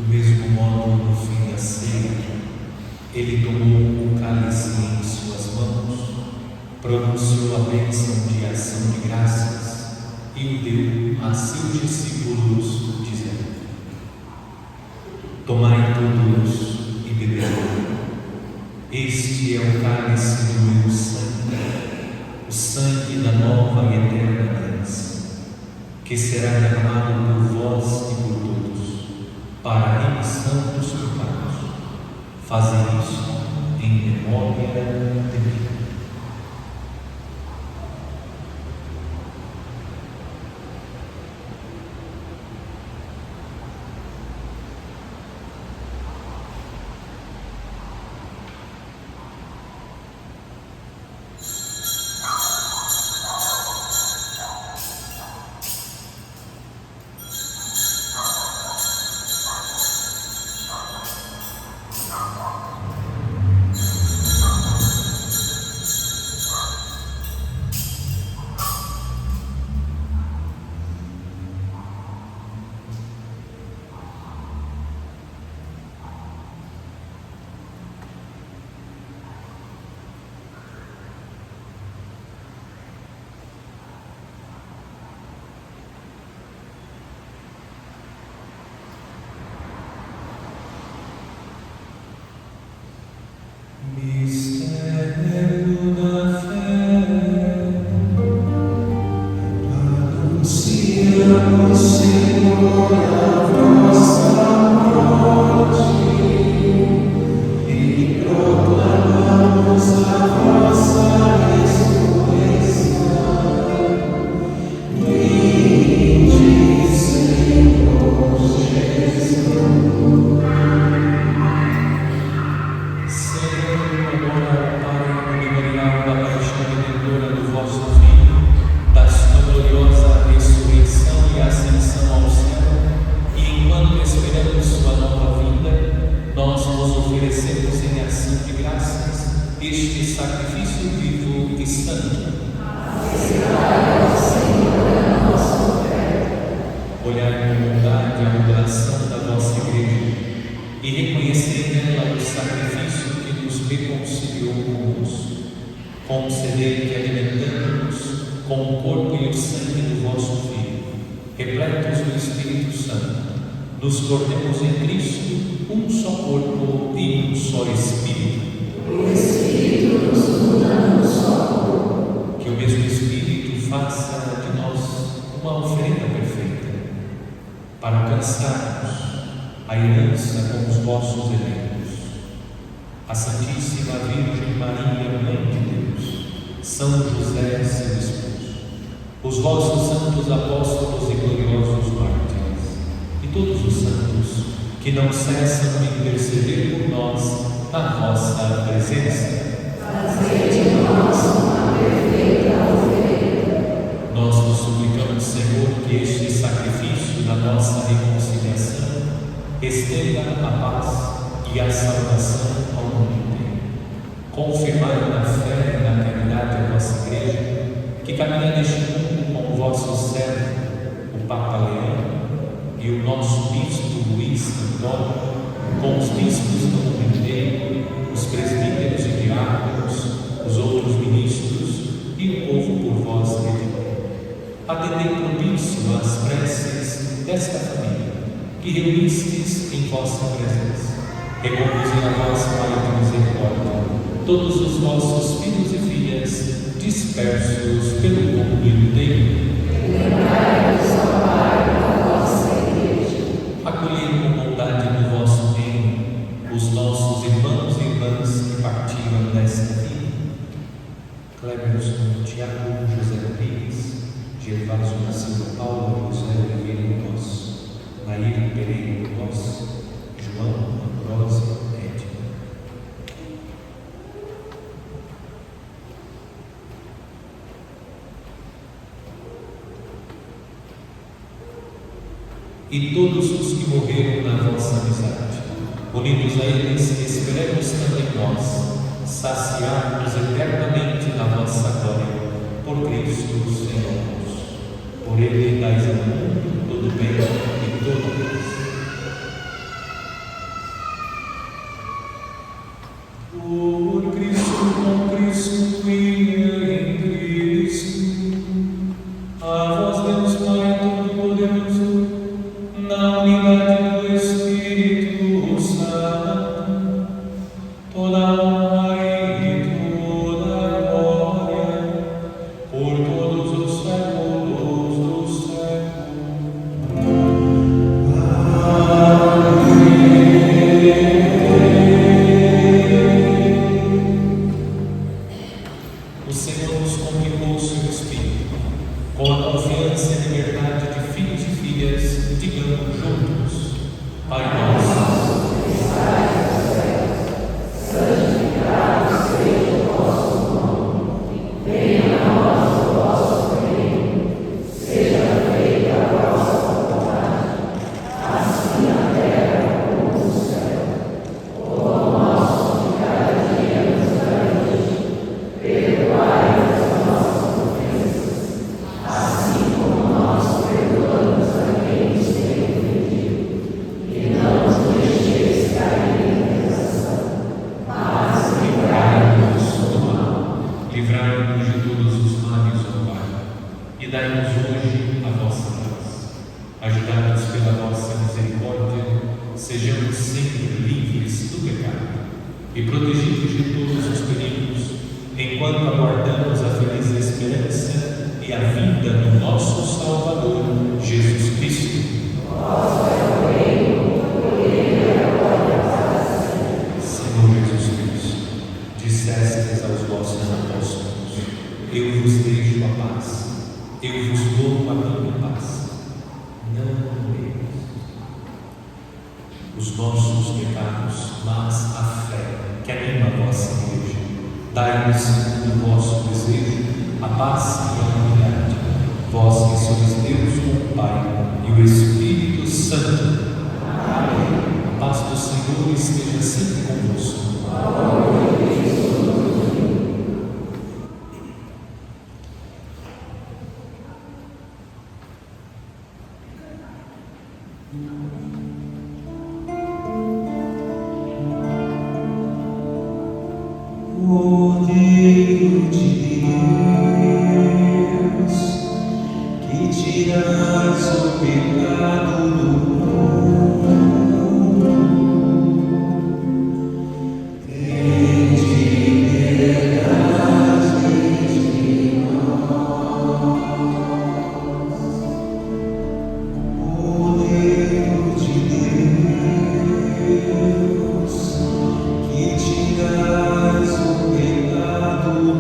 [SPEAKER 1] Do mesmo modo, no fim da ceia, ele tomou o cálice em suas mãos, pronunciou a bênção de ação de graças e o deu a seus discípulos, dizendo: Tomai todos e bebei. Este é o cálice do meu sangue, o sangue da nova e eterna aliança, que será derramado por vós e por todos, para a remissão dos pecados. Fazei isso em memória de mim. Mistério da fé, anunciamos, Senhor, a vossa morte e proclamamos a vossa ressurreição. Vinde, Senhor Jesus. Este sacrifício vivo e santo. Olhai com bondade a oração da vossa igreja e reconhecei nela o sacrifício que nos reconciliou convosco. Concedei que, alimentando-nos com o corpo e o sangue do vosso Filho, repletos do Espírito Santo, nos tornemos em Cristo um só corpo e um só Espírito.
[SPEAKER 4] O Espírito nos muda num só corpo.
[SPEAKER 1] Que o mesmo Espírito faça de nós uma oferenda perfeita, para alcançarmos a herança com os vossos eleitos. A Santíssima Virgem Maria, Mãe de Deus, São José, seu esposo, os vossos santos apóstolos e gloriosos mártires, e todos os santos que não cessam de interceder por nós na vossa presença.
[SPEAKER 4] Fazei de nós uma perfeita oferenda.
[SPEAKER 1] Nós vos suplicamos, Senhor, que este sacrifício da nossa reconciliação estenda a paz e a salvação ao mundo inteiro. Confirmai na fé e na caridade a vossa Igreja, que caminha neste mundo com o vosso servo, o Papa Leão, e o nosso Bispo Luís Antônio, com os bispos do mundo inteiro, os presbíteros e diáconos, os outros ministros e o povo por vós redimido. Atendei propício às preces desta família, que reunistes em vossa presença. Reconduzem a vós, Pai de misericórdia, todos os vossos filhos e filhas dispersos pelo mundo inteiro.
[SPEAKER 4] Lembrai-vos, ó Pai, da vossa Igreja.
[SPEAKER 1] Acolhei com bondade no vosso reino os nossos irmãos e irmãs que partiram desta vida. Cléberus Tiago, José Pires, Gervásio da Silva Paulo, José Oliveira Nosso, Nair Pereira Nosso, João Ambrósio Edna. E todos os que morreram na vossa amizade, unidos a eles, esperemos também nós saciar-nos eternamente na vossa glória, por Cristo Senhor nosso. Por Ele dais ao mundo todo bem e toda graça. A vós, Deus Pai Todo-Poderoso, na unidade do Espírito Santo, toda honra e toda glória, por todos os séculos dos séculos. O Senhor nos comunicou o seu Espírito, com a confiança e liberdade de filhos e filhas, digamos juntos: Pai nosso, que estais nos céus, santificado seja o vosso nome. Venha a nós o vosso reino. Seja feita a vossa vontade, assim na terra como no céu. O pão nosso de cada dia nos dai hoje. Perdoai as nossas ofensas, assim como nós perdoamos a quem nos tem ofendido. E não nos deixeis cair em tentação, mas livrai-nos do mal. Livrai-nos de todos os males, ó Pai, e dai-nos hoje a vossa paz. Ajudados pela vossa misericórdia, sejamos sempre livres do pecado e protegidos de todos os perigos, enquanto aguardamos a feliz esperança e a vinda do nosso Salvador, Jesus Cristo. Senhor Jesus Cristo, dissestes aos vossos apóstolos: eu vos deixo a paz, eu vos dou a minha paz. Não temeis os nossos pecados, mas a fé que anima a vossa igreja. Dai-nos, segundo o vosso desejo, a paz e a unidade. Vós que sois Deus, o Pai e o Espírito Santo. Amém. A paz do Senhor esteja sempre convosco.
[SPEAKER 5] Cordeiro de Deus, que tiras o pecado do mundo, tende piedade de nós. Cordeiro de Deus, que tiras o pecado do mundo,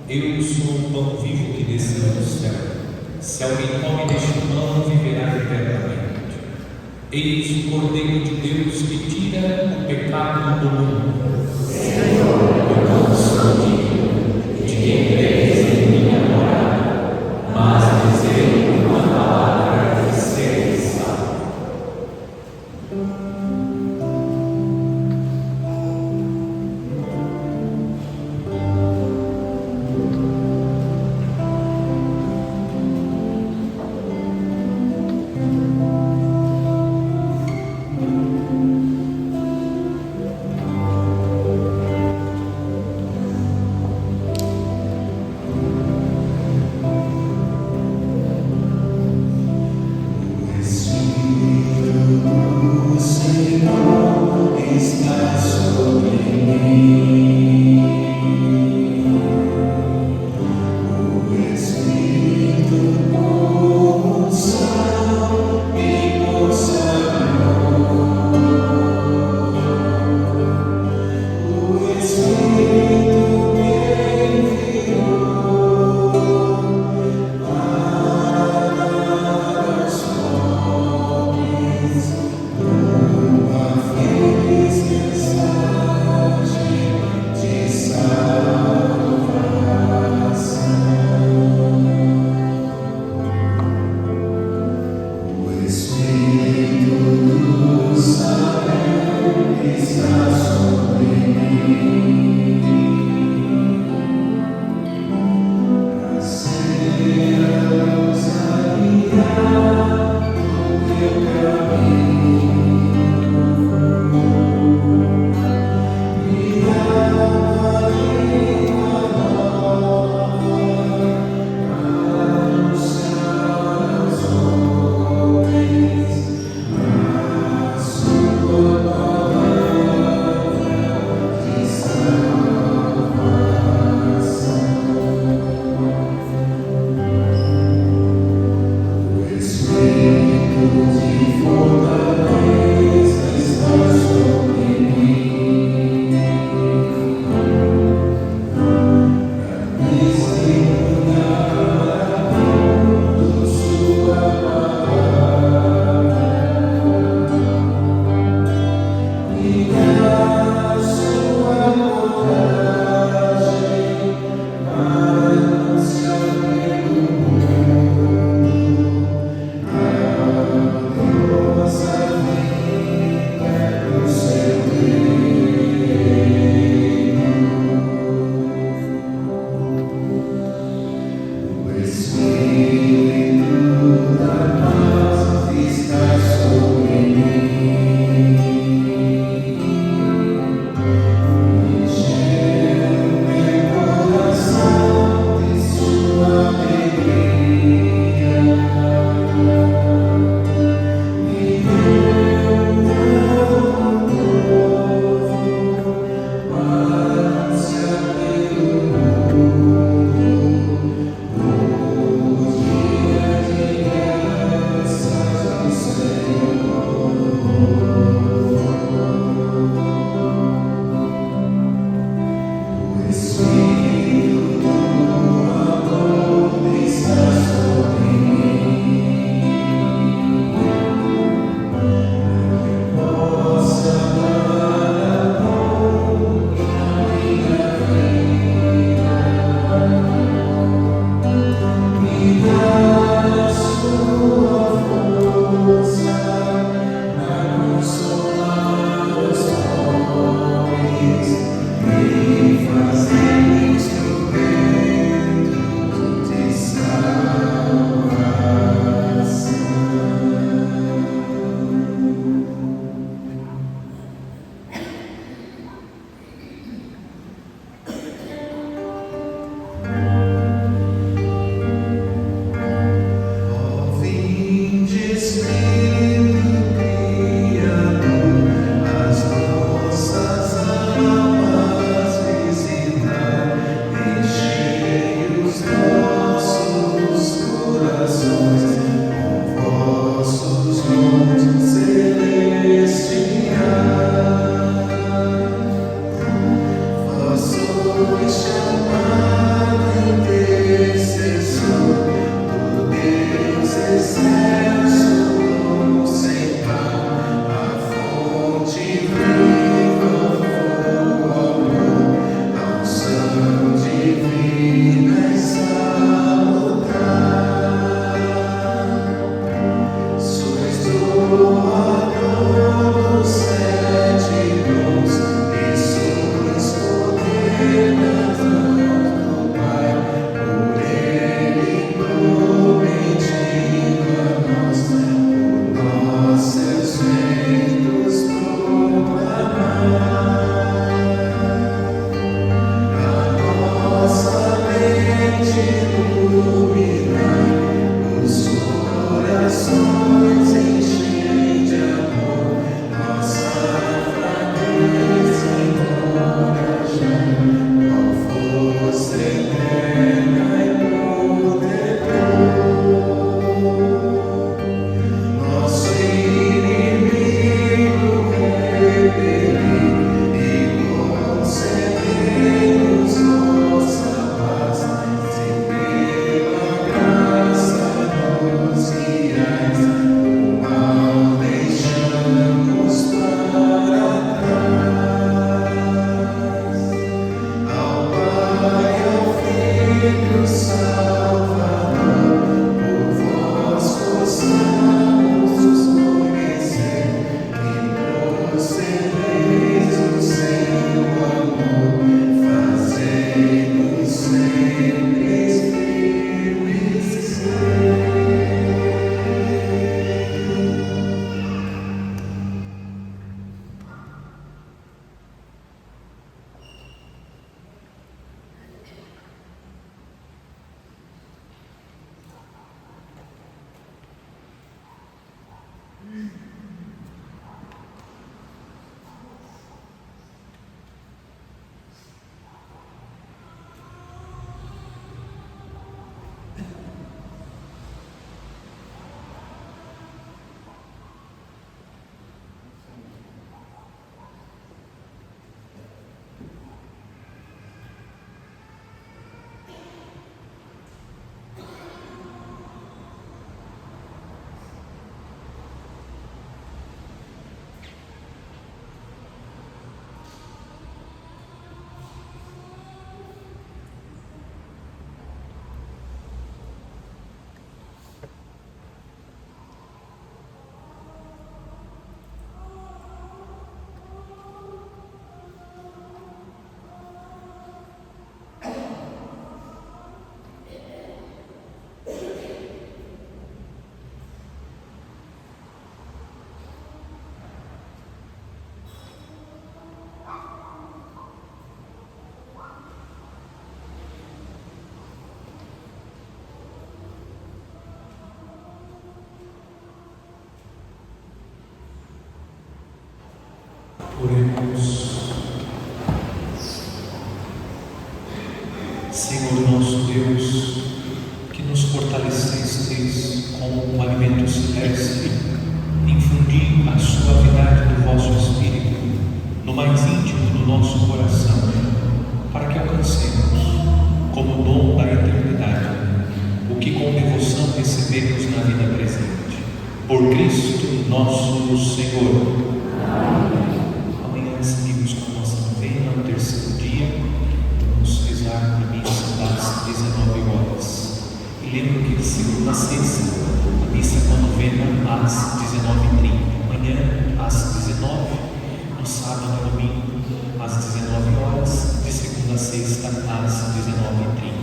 [SPEAKER 1] Eu sou o pão vivo que desceu do céu. Se alguém come deste pão, viverá eternamente. Eis o Cordeiro de Deus que tira o pecado do mundo. Senhor, eu não sou digno de que entreis em minha morada, mas dizei uma palavra e serei salvo.
[SPEAKER 5] Espírito Santo.
[SPEAKER 1] Senhor nosso Deus, que nos fortalecestes com o alimento celeste, infundi a suavidade do vosso Espírito no mais íntimo do nosso coração, para que alcancemos, como dom da eternidade, o que com devoção recebemos na vida presente. Por Cristo nosso Senhor. Amanhã seguimos com a nossa novena, no terceiro dia. Vamos rezar a missa das 19 horas. E lembro que de segunda a sexta, a missa com a novena às 19h30. Amanhã às 19h, no sábado e domingo às 19 horas, de segunda a sexta às 19h30.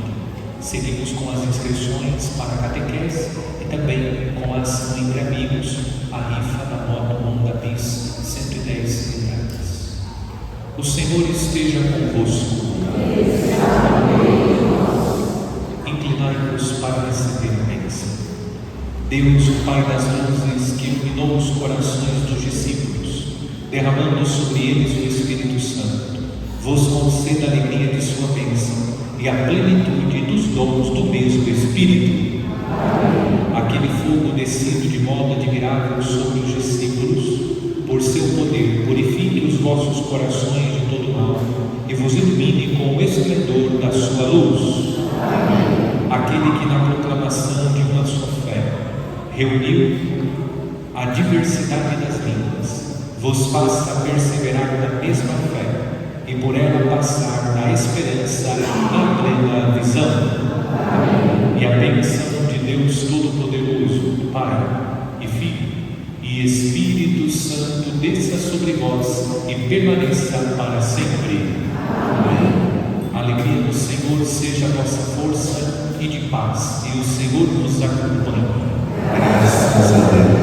[SPEAKER 1] Seguimos com as inscrições para a catequese e também com a ação entre amigos, a rifa da moto Honda Bis 110 cilindradas. O Senhor esteja convosco. Inclinai-vos para receber a bênção. Deus, o Pai das luzes, que iluminou os corações dos discípulos, derramando sobre eles o Espírito Santo, vos conceda a alegria de sua bênção e a plenitude dos dons do mesmo Espírito. Aquele fogo descido de modo admirável sobre os discípulos, por seu poder, purifique os vossos corações de todo mal e vos ilumine com o esplendor da sua luz. Aquele que na proclamação de uma só fé reuniu a diversidade das línguas, vos faça perseverar na mesma fé e por ela passar na esperança na plena visão. E a bênção de Deus Todo-Poderoso, Pai e Filho e Espírito Santo desça sobre vós e permaneça para sempre. A alegria do Senhor seja a vossa força e de paz, e o Senhor nos acompanhe.
[SPEAKER 2] Graças a Deus.